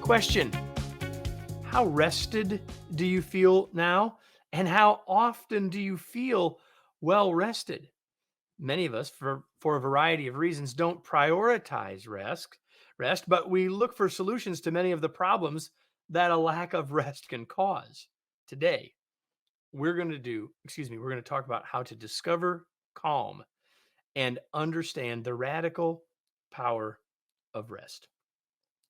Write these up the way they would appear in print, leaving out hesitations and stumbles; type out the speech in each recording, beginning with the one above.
Question: how rested do you feel now? And how often do you feel well rested? Many of us, for a variety of reasons, don't prioritize rest, but we look for solutions to many of the problems that a lack of rest can cause. Today, we're going to talk about how to discover calm and understand the radical power of rest.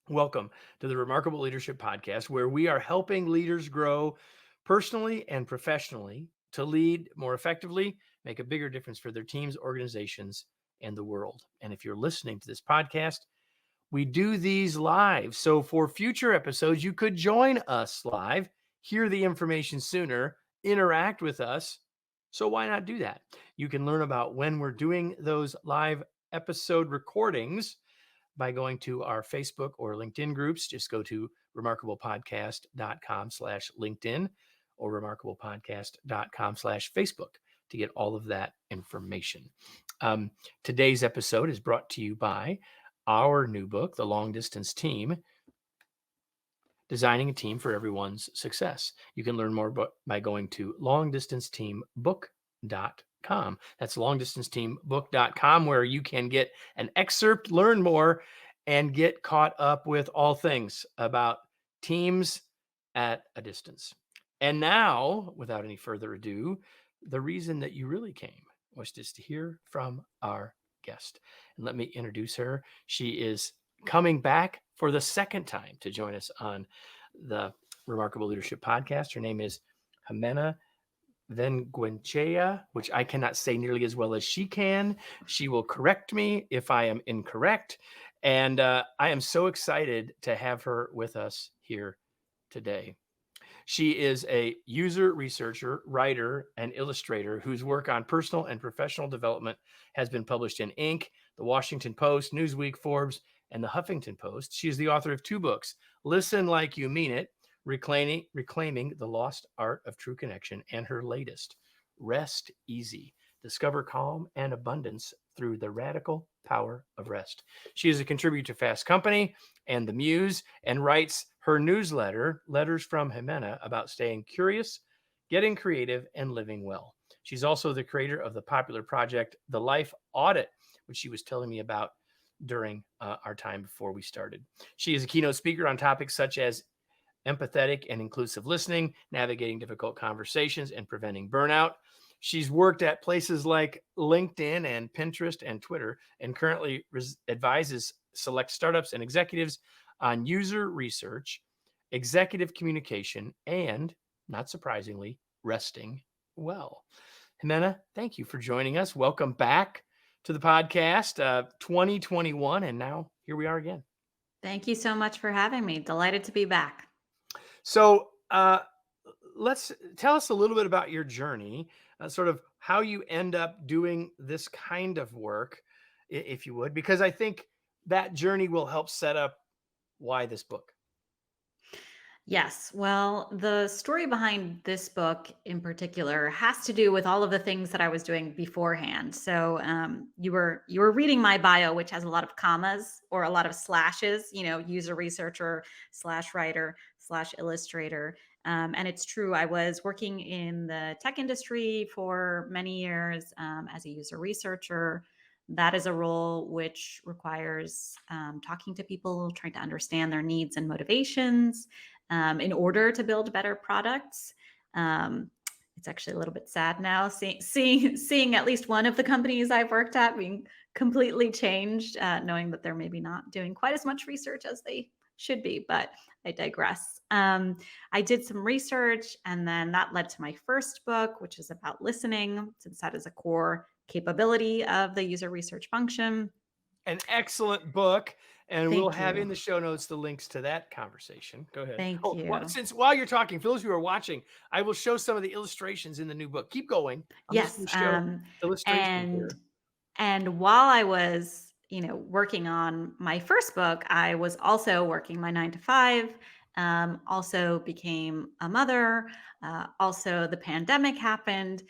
Welcome to the Remarkable Leadership Podcast, where we are helping leaders grow personally and professionally to lead more effectively, make a bigger difference for their teams, organizations, and the world. And if you're listening to this podcast, we do these live. So for future episodes, you could join us live, hear the information sooner, interact with us. So why not do that? You can learn about when we're doing those live episode recordings by going to our Facebook or LinkedIn groups. Just go to remarkablepodcast.com/LinkedIn or remarkablepodcast.com/Facebook to get all of that information. Today's episode is brought to you by our new book, The Long Distance Team, Designing a Team for Everyone's Success. You can learn more by going to longdistanceteambook.com. That's longdistanceteambook.com, where you can get an excerpt, learn more, and get caught up with all things about teams at a distance. And now, without any further ado, the reason that you really came was just to hear from our guest. And let me introduce her. She is coming back for the second time to join us on the Remarkable Leadership Podcast. Her name is Ximena Vengoechea, which I cannot say nearly as well as she can. She will correct me if I am incorrect. And I am so excited to have her with us here today. She is a user researcher, writer, and illustrator whose work on personal and professional development has been published in Inc., The Washington Post, Newsweek, Forbes, and the Huffington Post. She is the author of 2 books, Listen Like You Mean It, Reclaiming the Lost Art of True Connection, and her latest, Rest Easy, Discover Calm and Abundance Through the Radical Power of Rest. She is a contributor to Fast Company and The Muse, and writes her newsletter, Letters from Ximena, about staying curious, getting creative, and living well. She's also the creator of the popular project, The Life Audit, which she was telling me about during our time before we started. She is a keynote speaker on topics such as empathetic and inclusive listening, navigating difficult conversations, and preventing burnout. She's worked at places like LinkedIn and Pinterest and Twitter, and currently advises select startups and executives on user research, executive communication, and, not surprisingly, resting well. Ximena, thank you for joining us. Welcome back to the podcast, 2021, and now here we are again. Thank you so much for having me. Delighted to be back. So let's tell us a little bit about your journey, sort of how you end up doing this kind of work, if you would, because I think that journey will help set up why this book. Yes. Well, the story behind this book in particular has to do with all of the things that I was doing beforehand. So you were reading my bio, which has a lot of commas or a lot of slashes. User researcher / writer / illustrator. And it's true. I was working in the tech industry for many years as a user researcher. That is a role which requires talking to people, trying to understand their needs and motivations in order to build better products. It's actually a little bit sad now seeing at least one of the companies I've worked at being completely changed, knowing that they're maybe not doing quite as much research as they should be, but I digress. I did some research, and then that led to my first book, which is about listening, since that is a core capability of the user research function. An excellent book. And we'll Thank have you. in the show notes the links to that conversation. Go ahead. Thank Since you. while you're talking, for those who are watching, I will show some of the illustrations in the new book. Keep going. I'm just Yes. going to show illustrations And here. and while I was, working on my first book, I was also working my 9 to 5. Also became a mother. Also, the pandemic happened.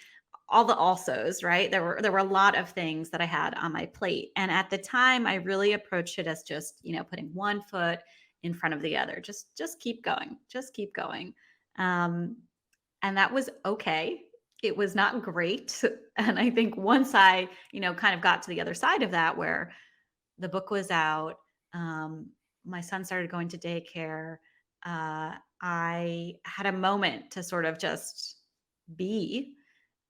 All the alsos, right? There were a lot of things that I had on my plate, and at the time, I really approached it as just putting one foot in front of the other. Just keep going. Just keep going. Um, and that was okay. It was not great. And I think once I, kind of got to the other side of that, where the book was out, um, my son started going to daycare. I had a moment to sort of just be.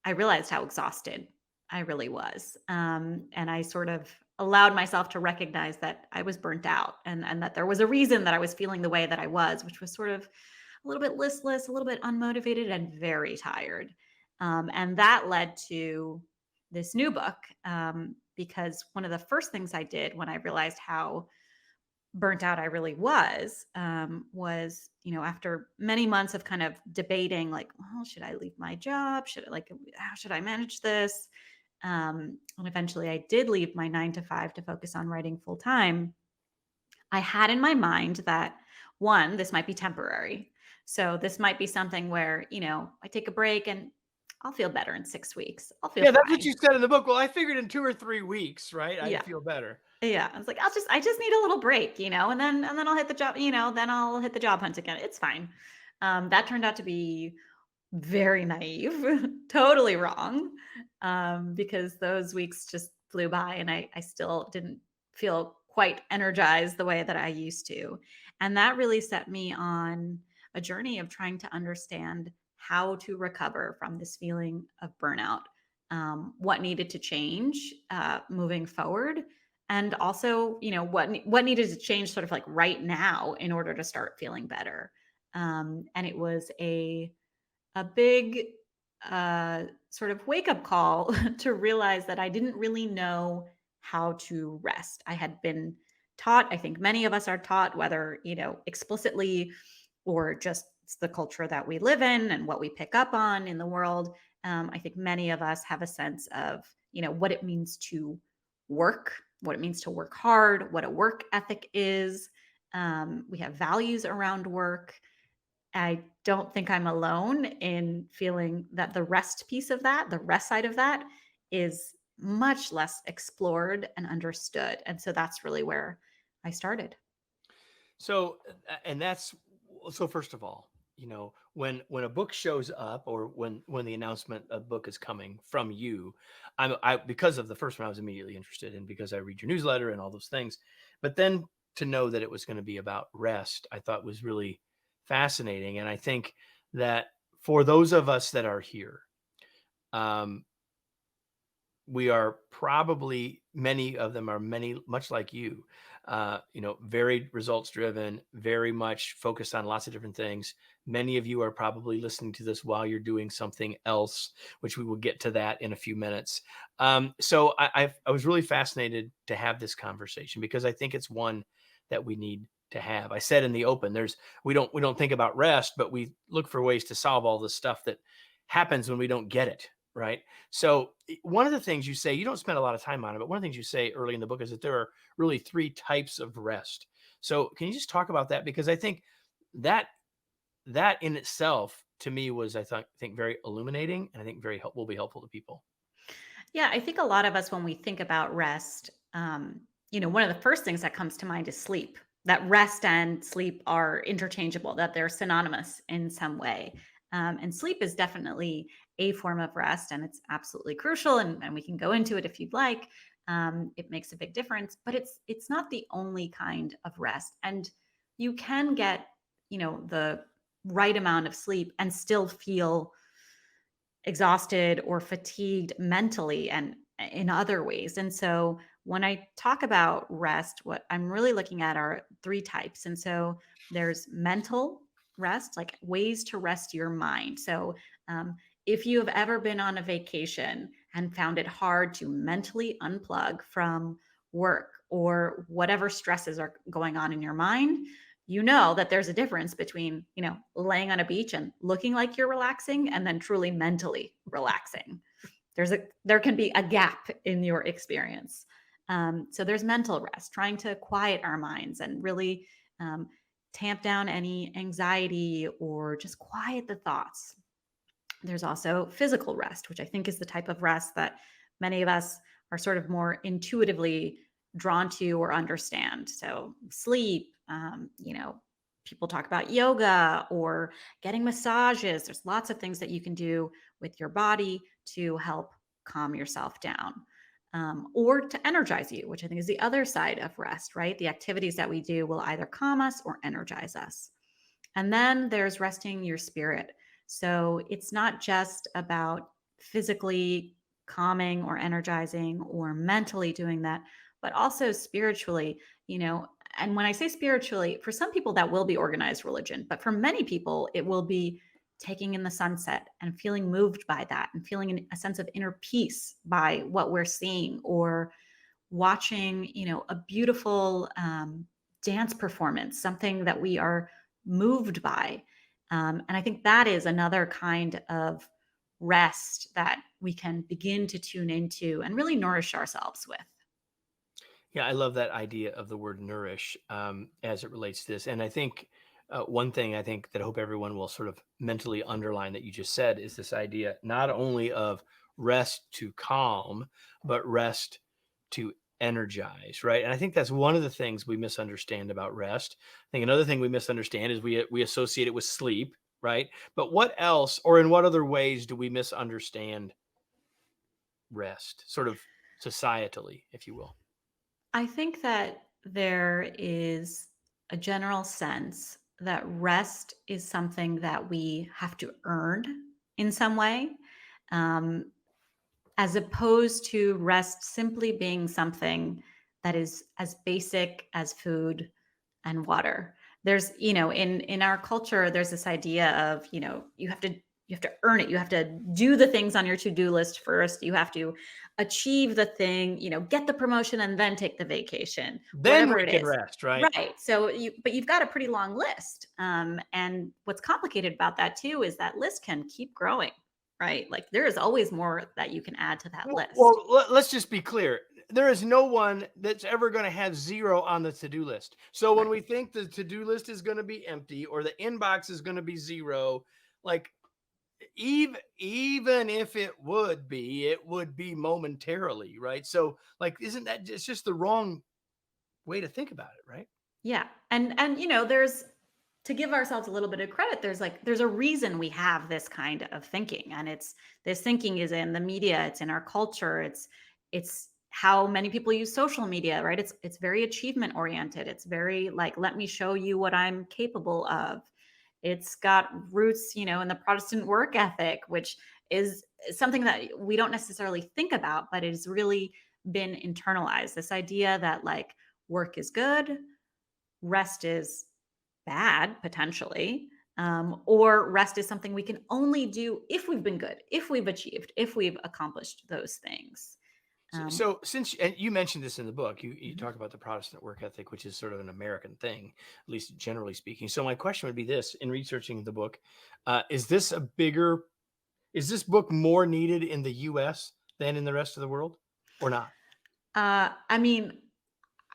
I realized how exhausted I really was. And I sort of allowed myself to recognize that I was burnt out, and that there was a reason that I was feeling the way that I was, which was sort of a little bit listless, a little bit unmotivated, and very tired. And that led to this new book, because one of the first things I did when I realized how burnt out I really was, after many months of kind of debating, like, well, should I leave my job? How should I manage this? And eventually I did leave my 9 to 5 to focus on writing full time. I had in my mind that, one, this might be temporary. So this might be something where, I take a break and I'll feel better in 6 weeks. I'll feel Yeah, that's what fine. you said in the book. Well, I figured in 2 or 3 weeks, right, I'd Yeah. feel better. Yeah. I was like, I just need a little break, and then I'll hit the job, then I'll hit the job hunt again. It's fine. That turned out to be very naive, totally wrong, because those weeks just flew by and I still didn't feel quite energized the way that I used to. And that really set me on a journey of trying to understand how to recover from this feeling of burnout, what needed to change moving forward. And also, what needed to change sort of like right now in order to start feeling better. And it was a big sort of wake up call to realize that I didn't really know how to rest. I had been taught, I think many of us are taught, whether, explicitly or just it's the culture that we live in and what we pick up on in the world. I think many of us have a sense of, what it means to work, what it means to work hard, what a work ethic is. We have values around work. I don't think I'm alone in feeling that the rest piece of that, the rest side of that, is much less explored and understood. And so that's really where I started. So, and that's so. First of all, when a book shows up, or when the announcement a book is coming from you, I because of the first one, I was immediately interested, and because I read your newsletter and all those things. But then to know that it was going to be about rest, I thought was really fascinating, and I think that for those of us that are here, um, we are probably, many of them are many much like you, very results driven, very much focused on lots of different things. Many of you are probably listening to this while you're doing something else, which we will get to that in a few minutes. So I was really fascinated to have this conversation because I think it's one that we need to have. I said in the open, we don't think about rest, but we look for ways to solve all the stuff that happens when we don't get it, right? So one of the things you say, you don't spend a lot of time on it, but one of the things you say early in the book is that there are really three types of rest. So can you just talk about that? Because I think that that in itself to me was, I think very illuminating, and I think will be helpful to people. Yeah, I think a lot of us, when we think about rest, one of the first things that comes to mind is sleep. That rest and sleep are interchangeable, that they're synonymous in some way. And sleep is definitely a form of rest, and it's absolutely crucial. And we can go into it if you'd like. It makes a big difference, but it's not the only kind of rest. And you can get, the right amount of sleep and still feel exhausted or fatigued mentally and in other ways. And so when I talk about rest, what I'm really looking at are three types. And so there's mental rest, like ways to rest your mind. So if you have ever been on a vacation and found it hard to mentally unplug from work or whatever stresses are going on in your mind, you know that there's a difference between, laying on a beach and looking like you're relaxing and then truly mentally relaxing. There can be a gap in your experience. So there's mental rest, trying to quiet our minds and really um, tamp down any anxiety or just quiet the thoughts. There's also physical rest, which I think is the type of rest that many of us are sort of more intuitively drawn to or understand. So sleep, People talk about yoga or getting massages. There's lots of things that you can do with your body to help calm yourself down, or to energize you, which I think is the other side of rest, right? The activities that we do will either calm us or energize us. And then there's resting your spirit. So it's not just about physically calming or energizing or mentally doing that, but also spiritually, you know. And when I say spiritually, for some people that will be organized religion, but for many people, it will be taking in the sunset and feeling moved by that and feeling a sense of inner peace by what we're seeing, or watching, a beautiful dance performance, something that we are moved by. And I think that is another kind of rest that we can begin to tune into and really nourish ourselves with. Yeah, I love that idea of the word nourish as it relates to this. And I think one thing I think that I hope everyone will sort of mentally underline that you just said is this idea not only of rest to calm, but rest to energize, right? And I think that's one of the things we misunderstand about rest. I think another thing we misunderstand is we associate it with sleep, right? But what else, or in what other ways do we misunderstand rest, sort of societally, if you will? I think that there is a general sense that rest is something that we have to earn in some way. Um, as opposed to rest simply being something that is as basic as food and water. There's, in our culture, there's this idea of, you have to earn it. You have to do the things on your to-do list first. You have to achieve the thing, get the promotion and then take the vacation, Then whatever we it can is. rest, right? Right. So but you've got a pretty long list. And what's complicated about that too is that list can keep growing, right? Like there is always more that you can add to that list. Let's just be clear. There is no one that's ever going to have zero on the to-do list. So when Right. we think the to-do list is going to be empty or the inbox is going to be zero, like even if it would be momentarily, right? So like isn't that it's just the wrong way to think about it, right? Yeah. And there's, to give ourselves a little bit of credit, there's a reason we have this kind of thinking. And it's this thinking is in the media, it's in our culture, it's how many people use social media, right? It's very achievement oriented. It's very like, let me show you what I'm capable of. It's got roots, in the Protestant work ethic, which is something that we don't necessarily think about, but it's really been internalized. This idea that like work is good, rest is bad potentially, or rest is something we can only do if we've been good, if we've achieved, if we've accomplished those things. um, So since and you mentioned this in the book, you mhm. talk about the Protestant work ethic, which is sort of an American thing, at least generally speaking. So my question would be this: in researching the book, is this a bigger is this book more needed in the U.S. than in the rest of the world, or not? I mean,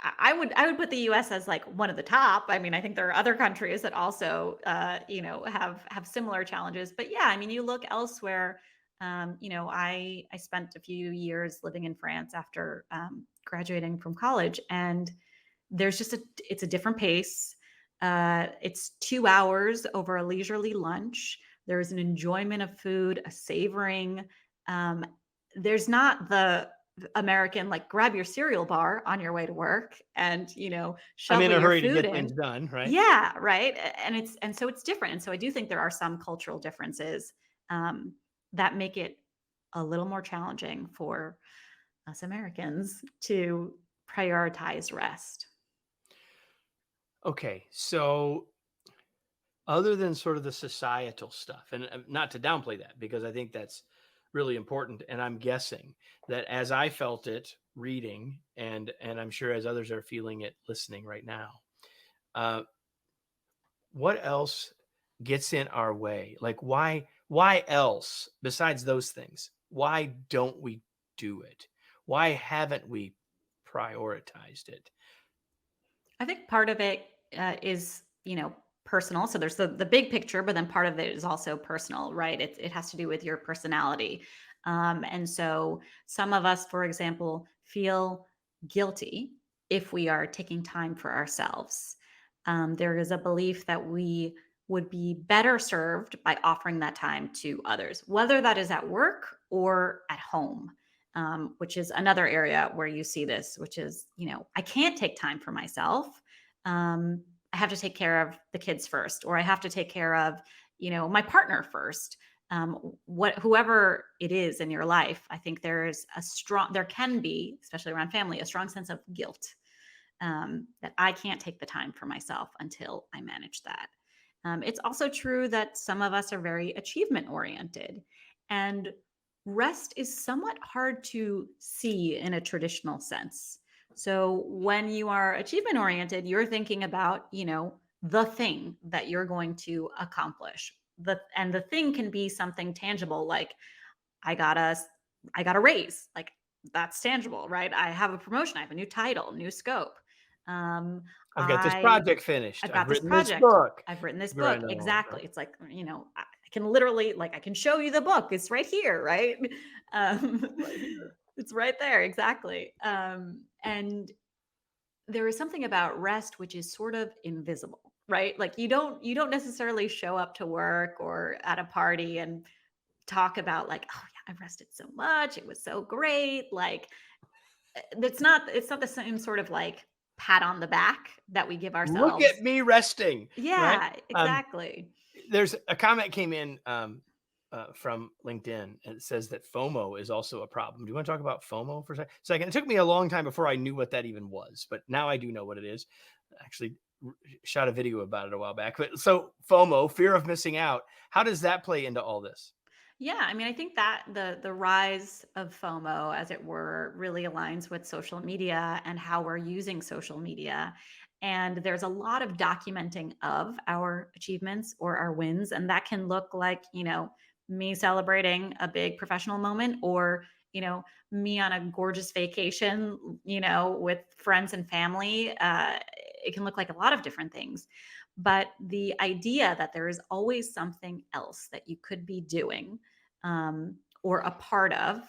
I would put the US as like one of the top. I mean, I think there are other countries that also have similar challenges. But yeah, I mean, you look elsewhere. I spent a few years living in France after graduating from college, and there's just it's a different pace. It's 2 hours over a leisurely lunch. There's an enjoyment of food, a savoring. Um, there's not the American, like, grab your cereal bar on your way to work and, I'm in shovel a your hurry to food get things in. done, right? Yeah, right. And so it's different. And so I do think there are some cultural differences that make it a little more challenging for us Americans to prioritize rest. Okay, so other than sort of the societal stuff, and not to downplay that because I think that's really important, and I'm guessing that as I felt it reading, and I'm sure as others are feeling it listening right now, uh, what else gets in our way? Like why else besides those things? Why don't we do it? Why haven't we prioritized it? I think part of it is, personal. So there's the big picture, but then part of it is also personal, right? It has to do with your personality. And so some of us, for example, feel guilty if we are taking time for ourselves. There is a belief that we would be better served by offering that time to others, whether that is at work or at home, which is another area where you see this, which is, I can't take time for myself. I have to take care of the kids first, or I have to take care of, my partner first. Whoever it is in your life, I think there can be, especially around family, a strong sense of guilt, that I can't take the time for myself until I manage that. It's also true that some of us are very achievement oriented, and rest is somewhat hard to see in a traditional sense. So when you are achievement oriented, you're thinking about, the thing that you're going to accomplish. The thing can be something tangible, like I got a I got a raise. Like, that's tangible, right? I have a promotion, I have a new title, new scope. Um, I've got this I project finished. I've I've got this written this project. book. I've written this Right, book. no, Exactly. right. It's like, I can literally, like, I can show you the book. It's right here, right? Right here. It's right there. Exactly. And there is something about rest which is sort of invisible, right? Like, you don't necessarily show up to work or at a party and talk about, like, oh yeah, I've rested so much, it was so great. Like, it's not the same sort of, like, pat on the back that we give Look at ourselves. me resting, right? Yeah, Um, exactly. there's a comment came in from LinkedIn, and it says that FOMO is also a problem. Do you want to talk about FOMO for a second? It took me a long time before I knew what that even was, but now I do know what it is. I actually shot a video about it a while back. But so FOMO, fear of missing out, how does that play into all this? Yeah, I mean, I think that the rise of FOMO, as it were, really aligns with social media and how we're using social media. And there's a lot of documenting of our achievements or our wins, and that can look like, me celebrating a big professional moment, or, me on a gorgeous vacation, with friends and family. It can look like a lot of different things. But the idea that there is always something else that you could be doing, or a part of,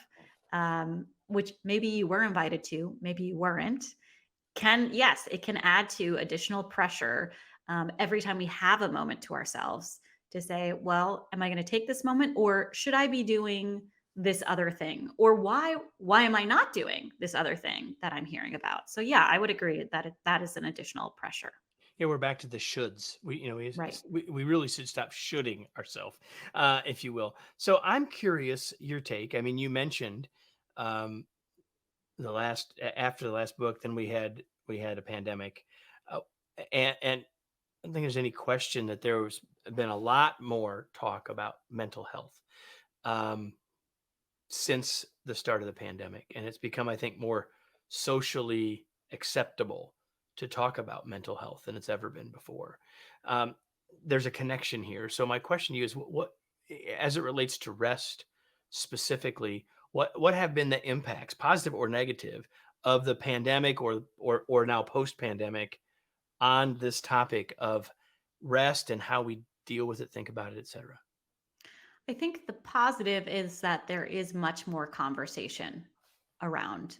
which maybe you were invited to, maybe you weren't, yes, it can add to additional pressure, every time we have a moment to ourselves, to say, well, am I going to take this moment, or should I be doing this other thing? Or why am I not doing this other thing that I'm hearing about? So yeah, I would agree that that is an additional pressure. Yeah, we're back to the shoulds. Right. We really should stop shoulding ourselves, if you will. So I'm curious your take. I mean, you mentioned um, after the last book, then we had a pandemic, uh, and I don't think there's any question that there's been a lot more talk about mental health um, since the start of the pandemic, and it's become, I think, more socially acceptable to talk about mental health than it's ever been before. Um, there's a connection here. So my question to you is, as it relates to rest specifically, what have been the impacts, positive or negative, of the pandemic or now post pandemic on this topic of rest and how we deal with it, think about it, etc. I think the positive is that there is much more conversation around,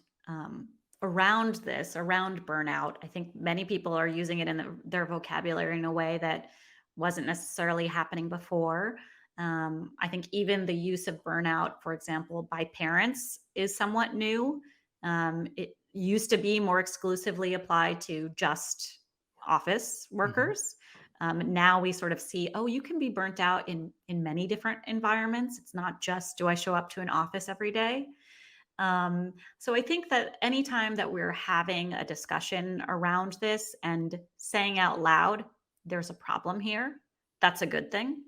around burnout. I think many people are using it in their vocabulary in a way that wasn't necessarily happening before. I think even the use of burnout, for example, by parents, is somewhat new. It used to be more exclusively applied to just office Hmm. workers. Now we sort of see, oh, you can be burnt out in many different environments. It's not just, do I show up to an office every day? So I think that anytime that we're having a discussion around this and saying out loud, there's a problem here, that's a good thing.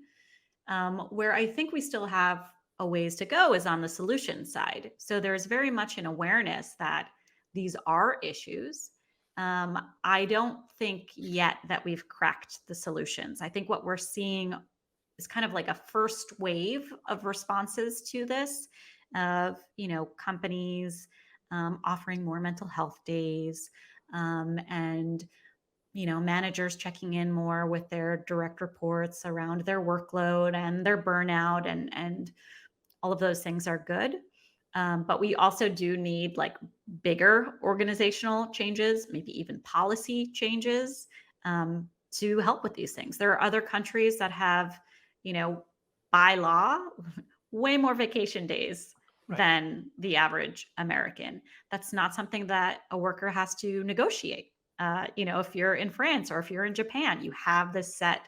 Where I think we still have a ways to go is on the solution side. So there's very much an awareness that these are issues. I don't think yet that we've cracked the solutions. I think what we're seeing is kind of like a first wave of responses to this, of, companies, offering more mental health days, and managers checking in more with their direct reports around their workload and their burnout, and all of those things are good. But we also do need, like, bigger organizational changes, maybe even policy changes. to help with these things. There are other countries that have, you know, by law, way more vacation days Right. than the average American. That's not something that a worker has to negotiate. If you're in France or if you're in Japan, you have this set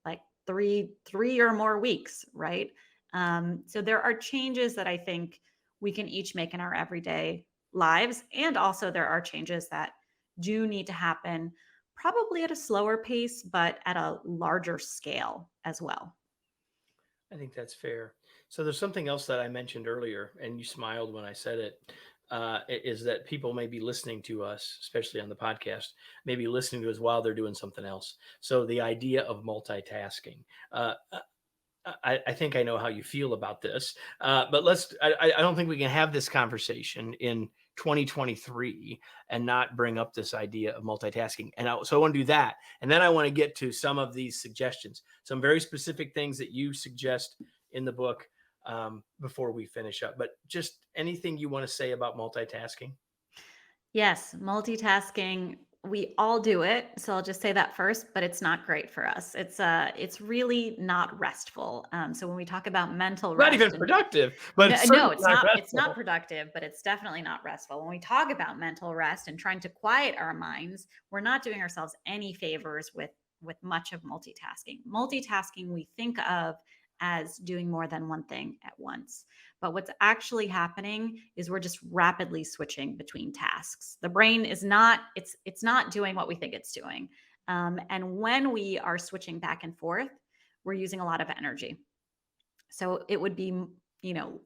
like three or more weeks, right? So there are changes that I think we can each make in our everyday lives, and also there are changes that do need to happen probably at a slower pace, but at a larger scale as well. I think that's fair. So there's something else that I mentioned earlier, and you smiled when I said it. Is that people may be listening to us, especially on the podcast, maybe listening to us while they're doing something else. So the idea of multitasking. I think I know how you feel about this, but I don't think we can have this conversation in 2023 and not bring up this idea of multitasking. So I want to do that. And then I want to get to some of these suggestions, some very specific things that you suggest in the book before we finish up. But just anything you want to say about multitasking? Yes, multitasking, we all do it. So I'll just say that first, but it's not great for us. It's really not restful. So when we talk about mental Not even rest and productive, but no, it's no, certainly not it's not restful. productive, but it's definitely not restful. When we talk about mental rest and trying to quiet our minds, we're not doing ourselves any favors with much of multitasking. Multitasking we think of as doing more than one thing at once. But what's actually happening is we're just rapidly switching between tasks. The brain is not it's not doing what we think it's doing. And when we are switching back and forth, we're using a lot of energy. So it would be,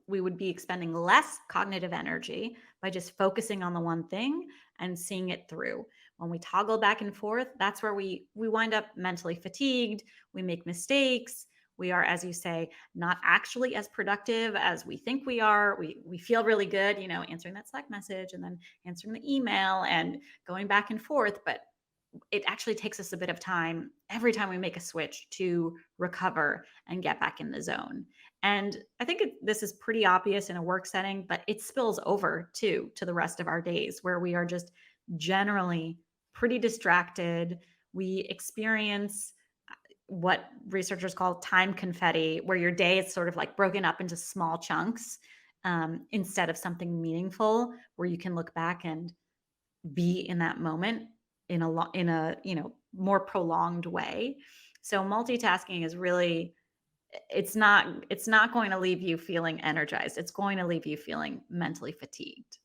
we would be expending less cognitive energy by just focusing on the one thing and seeing it through. When we toggle back and forth, that's where we wind up mentally fatigued, we make mistakes, we are, as you say, not actually as productive as we think we are. We feel really good, answering that Slack message and then answering the email and going back and forth, but it actually takes us a bit of time every time we make a switch to recover and get back in the zone. And I think this is pretty obvious in a work setting, but it spills over too to the rest of our days where we are just generally pretty distracted. We experience what researchers call time confetti, where your day is sort of like broken up into small chunks, instead of something meaningful where you can look back and be in that moment in a more prolonged way. So multitasking is really, it's not going to leave you feeling energized. It's going to leave you feeling mentally fatigued.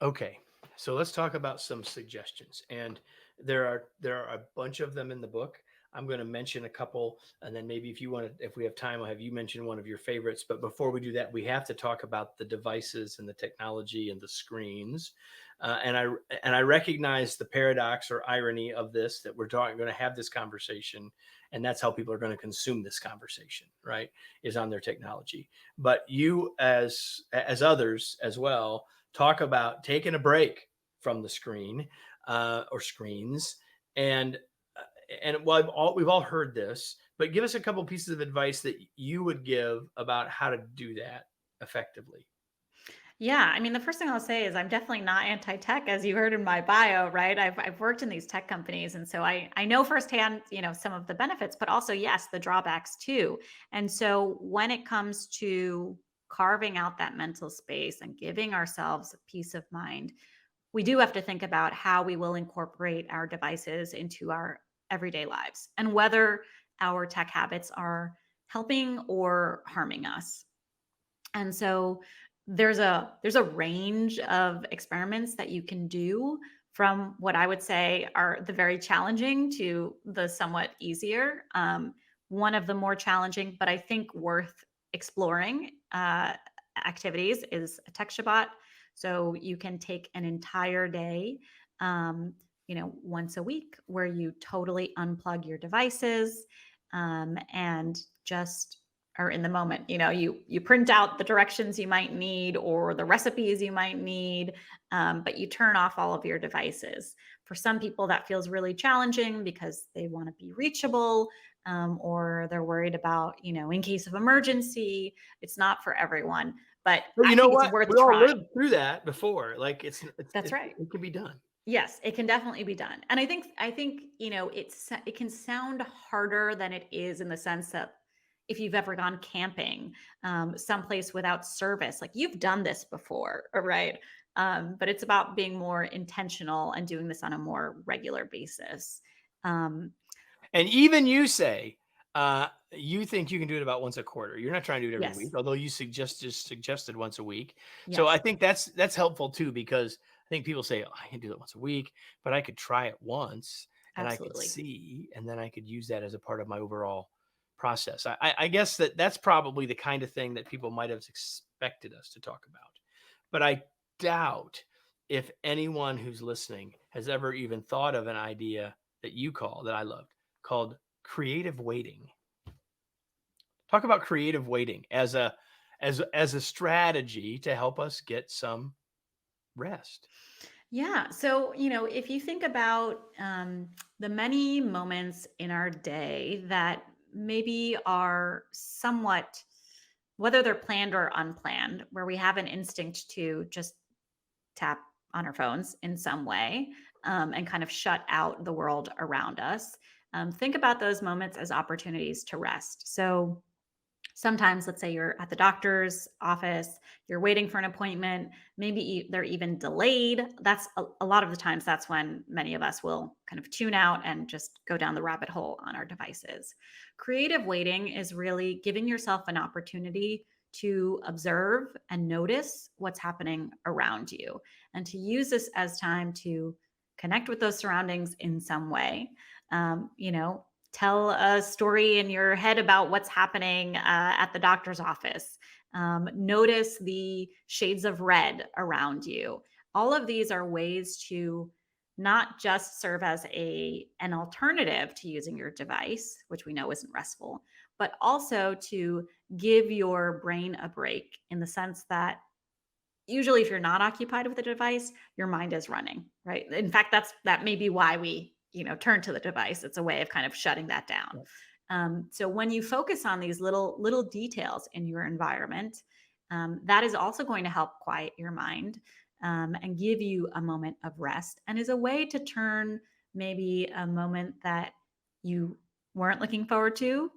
Okay, so let's talk about some suggestions, and there are a bunch of them in the book. I'm going to mention a couple, and then maybe if we have time, I'll have you mention one of your favorites. But before we do that, we have to talk about the devices and the technology and the screens. And I recognize the paradox or irony of this, that we're going to have this conversation, and that's how people are going to consume this conversation, right? Is on their technology. But you, as others as well, talk about taking a break from the screen or screens. And well, we've all heard this, but give us a couple pieces of advice that you would give about how to do that effectively. Yeah, I mean, the first thing I'll say is I'm definitely not anti-tech, as you heard in my bio, right? I've worked in these tech companies, and so I know firsthand, some of the benefits, but also yes, the drawbacks too. And so when it comes to carving out that mental space and giving ourselves peace of mind, we do have to think about how we will incorporate our devices into our everyday lives and whether our tech habits are helping or harming us. And so there's a range of experiments that you can do, from what I would say are the very challenging to the somewhat easier. One of the more challenging, but I think worth exploring, activities is a tech Shabbat. So you can take an entire day, once a week, where you totally unplug your devices, and just are in the moment. You print out the directions you might need or the recipes you might need, but you turn off all of your devices. For some people, that feels really challenging because they want to be reachable, or they're worried about, in case of emergency. It's not for everyone, but But I you know think it's what? worth We all trying. lived through that before. Like That's right. it can be done. Yes, it can definitely be done. And I think, it can sound harder than it is in the sense that if you've ever gone camping, someplace without service, like you've done this before, right? But it's about being more intentional and doing this on a more regular basis. Um, And even you say, you think you can do it about once a quarter. You're not trying to do it every week, yes, although you suggested once a week. So I yes, think that's helpful too, because I think people say, "Oh, I can do that once a week," but I could try it once and I could absolutely. see, and then I could use that as a part of my overall process. I guess that's probably the kind of thing that people might have expected us to talk about, but I doubt if anyone who's listening has ever even thought of an idea that I loved, called creative waiting. Talk about creative waiting as a strategy to help us get some rest. Yeah. So, if you think about the many moments in our day that maybe are somewhat, whether they're planned or unplanned, where we have an instinct to just tap on our phones in some way and kind of shut out the world around us, think about those moments as opportunities to rest. So, sometimes, let's say you're at the doctor's office, you're waiting for an appointment, maybe they're even delayed. That's a lot of the times, that's when many of us will kind of tune out and just go down the rabbit hole on our devices. Creative waiting is really giving yourself an opportunity to observe and notice what's happening around you and to use this as time to connect with those surroundings in some way. Tell a story in your head about what's happening at the doctor's office. Notice the shades of red around you. All of these are ways to not just serve as an alternative to using your device, which we know isn't restful, but also to give your brain a break in the sense that usually if you're not occupied with a device, your mind is running, right? In fact, that may be why we, turn to the device. It's a way of kind of shutting that down. So when you focus on these little details in your environment, that is also going to help quiet your mind and give you a moment of rest, and is a way to turn maybe a moment that you weren't looking forward to,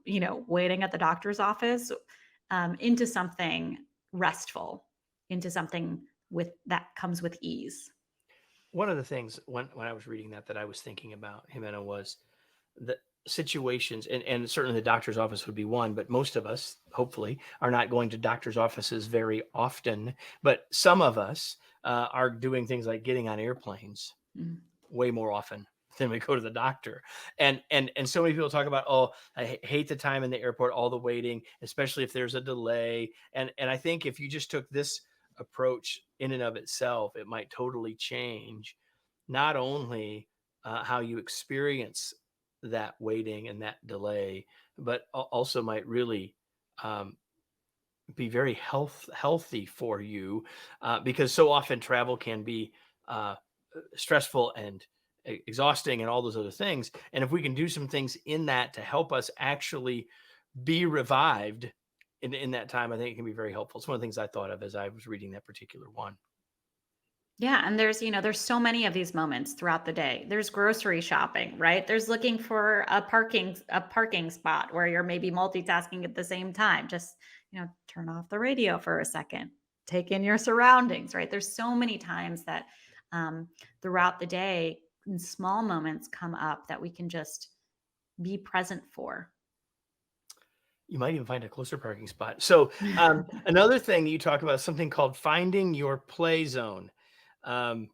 waiting at the doctor's office, into something restful, into something with that comes with ease. One of the things when I was reading that I was thinking about, Jimena, was the situations, and certainly the doctor's office would be one, but most of us, hopefully, are not going to doctor's offices very often. But some of us are doing things like getting on airplanes Mm. way more often than we go to the doctor. And so many people talk about, oh, I hate the time in the airport, all the waiting, especially if there's a delay. And I think if you just took this approach in and of itself, it might totally change not only how you experience that waiting and that delay, but also might really um, be very healthy for you, because so often travel can be uh, stressful and exhausting and all those other things. And if we can do some things in that to help us actually be revived in that time, I think it can be very helpful. It's one of the things I thought of as I was reading that particular one. Yeah, and there's so many of these moments throughout the day. There's grocery shopping, right? There's looking for a parking spot where you're maybe multitasking at the same time. Just, turn off the radio for a second. Take in your surroundings, right? There's so many times that throughout the day, small moments come up that we can just be present for. You might even find a closer parking spot. So another thing you talk about is something called finding your play zone. Um,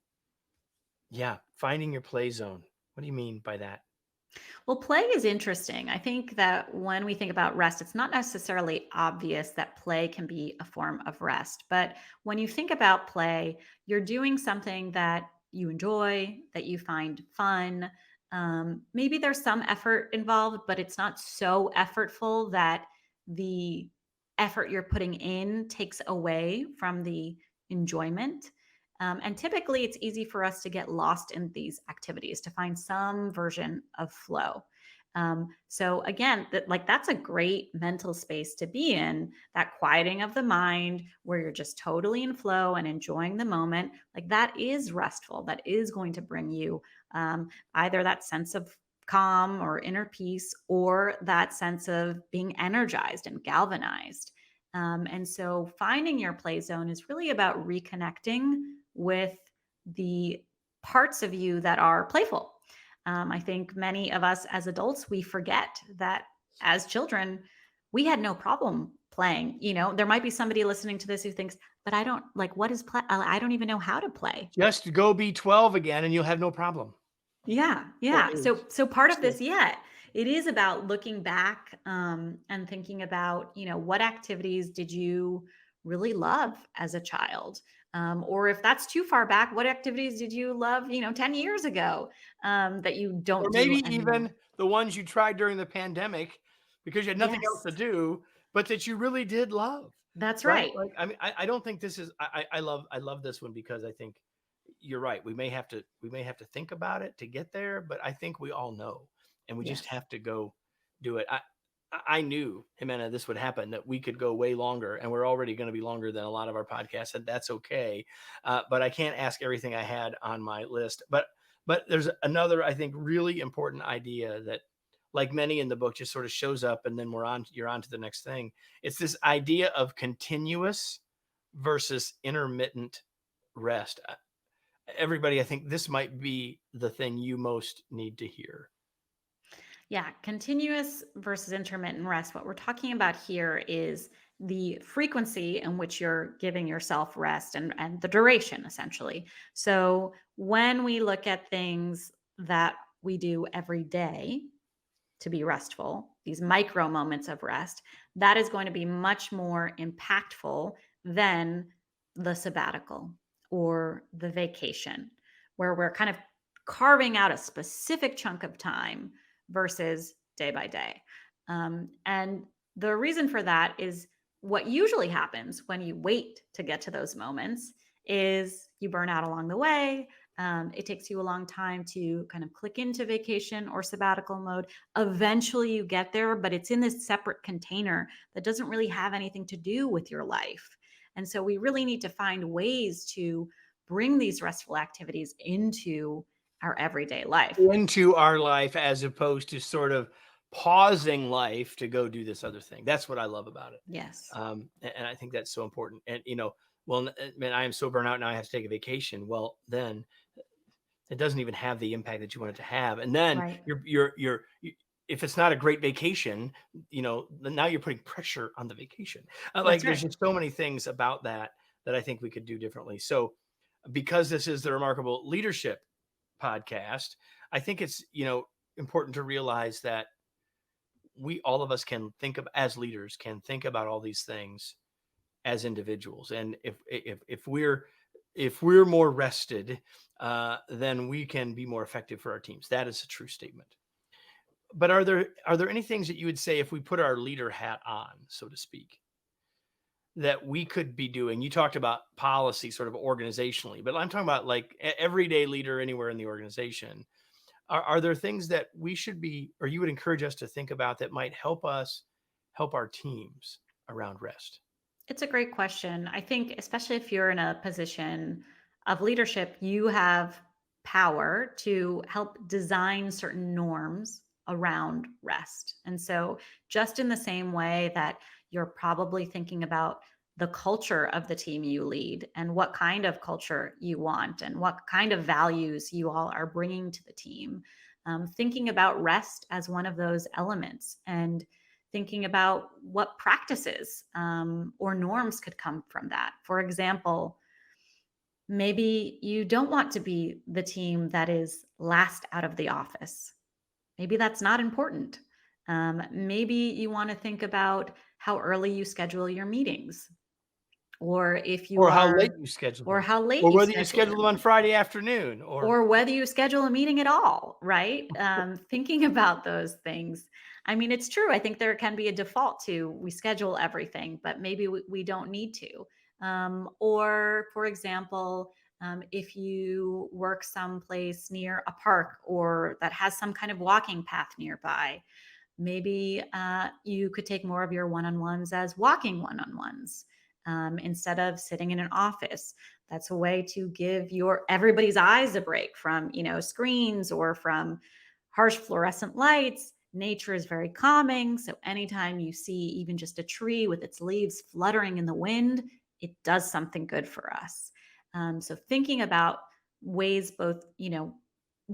yeah, finding your play zone. What do you mean by that? Well, play is interesting. I think that when we think about rest, it's not necessarily obvious that play can be a form of rest. But when you think about play, you're doing something that you enjoy, that you find fun. Maybe there's some effort involved, but it's not so effortful that the effort you're putting in takes away from the enjoyment. And typically, it's easy for us to get lost in these activities, to find some version of flow. So again, that's a great mental space to be in, that quieting of the mind where you're just totally in flow and enjoying the moment. Like that is restful. That is going to bring you either that sense of calm or inner peace, or that sense of being energized and galvanized. And so finding your play zone is really about reconnecting with the parts of you that are playful. I think many of us as adults, we forget that as children, we had no problem playing. There might be somebody listening to this who thinks, but I don't like, what is play? I don't even know how to play. Just go be 12 again and you'll have no problem. Yeah, Or yeah. age. So part of So this, yeah, it is about looking back and thinking about, what activities did you really love as a child, or if that's too far back, what activities did you love, 10 years ago that you or don't do maybe anymore? even the ones you tried during the pandemic because you had nothing else Yes, to do, but that you really did love, that's right? right. Like, I mean, I don't think this is I love this one because I think you're right. We may have to think about it to get there, but I think we all know, and we just Yes, have to go do it. I knew, Jimena, this would happen, that we could go way longer, and we're already going to be longer than a lot of our podcasts, and that's okay. But I can't ask everything I had on my list. But there's another, I think, really important idea that, like many in the book, just sort of shows up, and then you're on to the next thing. It's this idea of continuous versus intermittent rest. Everybody, I think this might be the thing you most need to hear. yeah. Continuous versus intermittent rest. What we're talking about here is the frequency in which you're giving yourself rest, and the duration, essentially. So when we look at things that we do every day to be restful, these micro moments of rest, that is going to be much more impactful than the sabbatical or the vacation, where we're kind of carving out a specific chunk of time versus day by day. And the reason for that is what usually happens when you wait to get to those moments is you burn out along the way. It takes you a long time to kind of click into vacation or sabbatical mode. Eventually you get there, but it's in this separate container that doesn't really have anything to do with your life. And so we really need to find ways to bring these restful activities into our everyday life. Into our life, as opposed to sort of pausing life to go do this other thing. That's what I love about it. Yes. And I think that's so important. And, well, man, I am so burnt out now. I have to take a vacation. Well, then it doesn't even have the impact that you want it to have. And then Right. if it's not a great vacation, then now you're putting pressure on the vacation. Like, That's there's right. just so many things about that I think we could do differently. So, because this is the Remarkable Leadership podcast, I think it's, important to realize that all of us can think of, as leaders, can think about all these things as individuals. And if we're more rested, then we can be more effective for our teams. That is a true statement. But are there any things that you would say, if we put our leader hat on, so to speak, that we could be doing? You talked about policy sort of organizationally, but I'm talking about like everyday leader anywhere in the organization. Are there things that we should be, or you would encourage us to think about, that might help us help our teams around rest? It's a great question. I think, especially if you're in a position of leadership, you have power to help design certain norms around rest. And so, just in the same way that you're probably thinking about the culture of the team you lead and what kind of culture you want and what kind of values you all are bringing to the team, thinking about rest as one of those elements, and thinking about what practices or norms could come from that. For example, maybe you don't want to be the team that is last out of the office. Maybe that's not important. Maybe you want to think about how early you schedule your meetings, or if you Or how late are, you schedule or them, how late or you whether you schedule schedule your them on meeting, Friday afternoon, or or whether you schedule a meeting at all, right? Thinking about those things. I mean, it's true. I think there can be a default to we schedule everything, but maybe we don't need to. Or, for example, If you work someplace near a park or that has some kind of walking path nearby, maybe you could take more of your one-on-ones as walking one-on-ones instead of sitting in an office. That's a way to give your everybody's eyes a break from screens or from harsh fluorescent lights. Nature is very calming, so anytime you see even just a tree with its leaves fluttering in the wind, it does something good for us. So thinking about ways both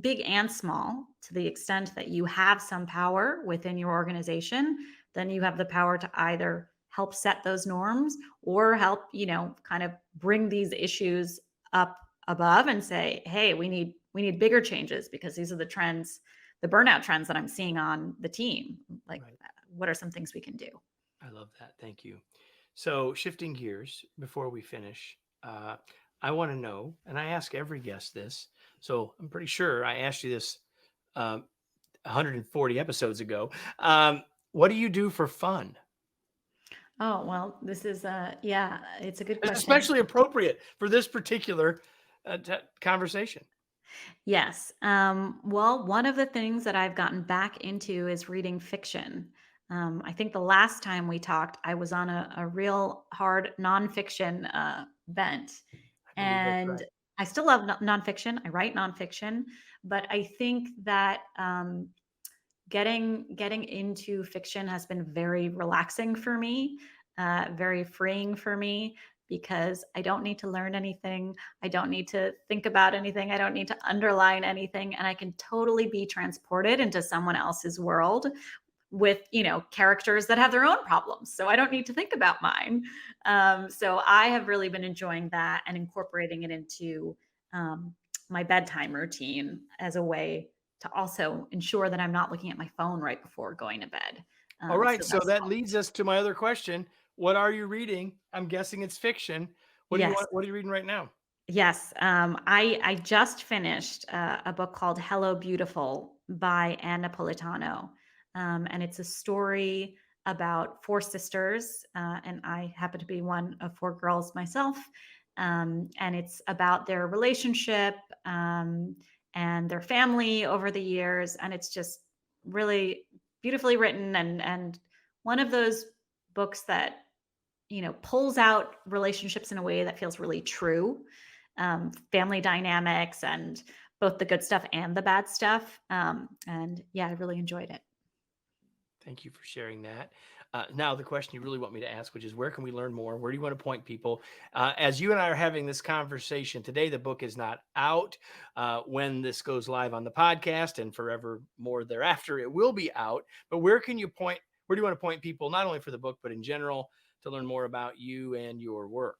big and small, to the extent that you have some power within your organization, then you have the power to either help set those norms or help, kind of bring these issues up above and say, hey, we need bigger changes because these are the trends, the burnout trends that I'm seeing on the team. Like, Right. what are some things we can do? I love that. Thank you. So, shifting gears before we finish, I want to know, and I ask every guest this. So, I'm pretty sure I asked you this um, 140 episodes ago. What do you do for fun? Oh, well, this is yeah, it's a good It's question. especially appropriate for this particular conversation. Yes. Well, one of the things that I've gotten back into is reading fiction. I think the last time we talked, I was on a real hard nonfiction bent. I believe that's And right. I still love nonfiction. I write nonfiction, but I think that getting into fiction has been very relaxing for me, very freeing for me because I don't need to learn anything. I don't need to think about anything. I don't need to underline anything, and I can totally be transported into someone else's world with characters that have their own problems, so I don't need to think about mine. So I have really been enjoying that and incorporating it into um, my bedtime routine as a way to also ensure that I'm not looking at my phone right before going to bed. All right. So So that's that leads us to my other question. What are you reading? I'm guessing it's fiction. What do you yes. want? What are you reading right now? Yes, I just finished a book called "Hello, Beautiful" by Ann Napolitano, and it's a story about four sisters, and I happen to be one of four girls myself. And it's about their relationship and their family over the years, and it's just really beautifully written and one of those books that pulls out relationships in a way that feels really true, family dynamics and both the good stuff and the bad stuff. And yeah, I really enjoyed it. Thank you for sharing that. Now, the question you really want me to ask, which is where can we learn more? Where do you want to point people? As you and I are having this conversation today, the book is not out. When this goes live on the podcast and forever more thereafter, it will be out. But where can you point? Where do you want to point people, not only for the book, but in general, to learn more about you and your work?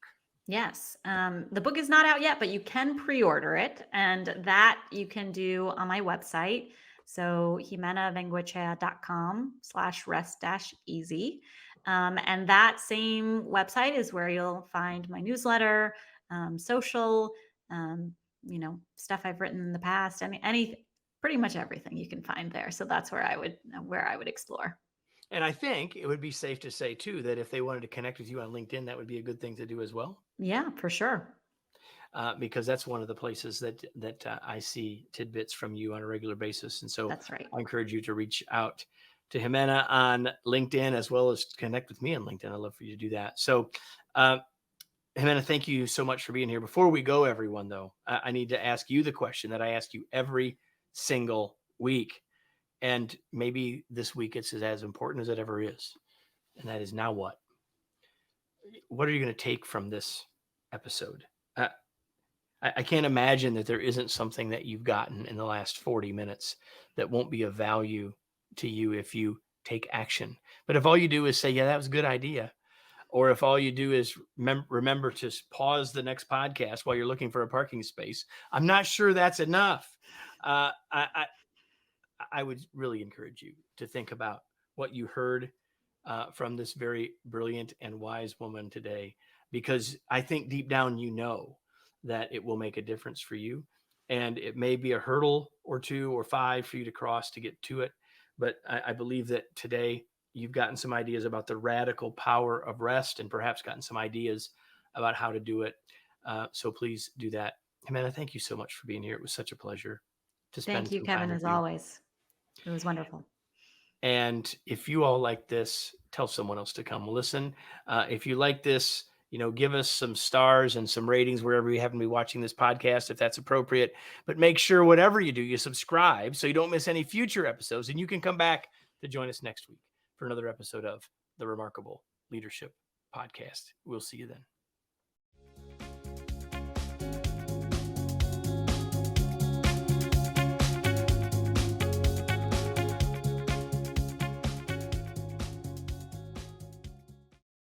Yes. The book is not out yet, but you can pre-order it, and that you can do on my website. So jimenavengoechea.com/rest-easy. And that same website is where you'll find my newsletter, social, stuff I've written in the past, any pretty much everything you can find there. So that's where I would explore. And I think it would be safe to say too that if they wanted to connect with you on LinkedIn, that would be a good thing to do as well. Yeah, for sure. Because that's one of the places that I see tidbits from you on a regular basis. And so That's right. I encourage you to reach out to Ximena on LinkedIn as well as connect with me on LinkedIn. I'd love for you to do that. So, uh, Ximena, thank you so much for being here. Before we go, everyone, though, I need to ask you the question that I ask you every single week. And maybe this week it's as important as it ever is. And that is now what? What are you going to take from this episode? Uh, I can't imagine that there isn't something that you've gotten in the last 40 minutes that won't be of value to you if you take action. But if all you do is say, yeah, that was a good idea, or if all you do is remember to pause the next podcast while you're looking for a parking space, I'm not sure that's enough. I would really encourage you to think about what you heard from this very brilliant and wise woman today, because I think deep down you know that it will make a difference for you. And it may be a hurdle or two or five for you to cross to get to it. But I believe that today you've gotten some ideas about the radical power of rest and perhaps gotten some ideas about how to do it. So please do that. Amanda, thank you so much for being here. It was such a pleasure to Thank spend you, some time Kevin, with as you. always. It was wonderful. And if you all like this, tell someone else to come listen. If you like this, give us some stars and some ratings wherever you happen to be watching this podcast, if that's appropriate. But make sure whatever you do, you subscribe so you don't miss any future episodes. And you can come back to join us next week for another episode of the Remarkable Leadership Podcast. We'll see you then.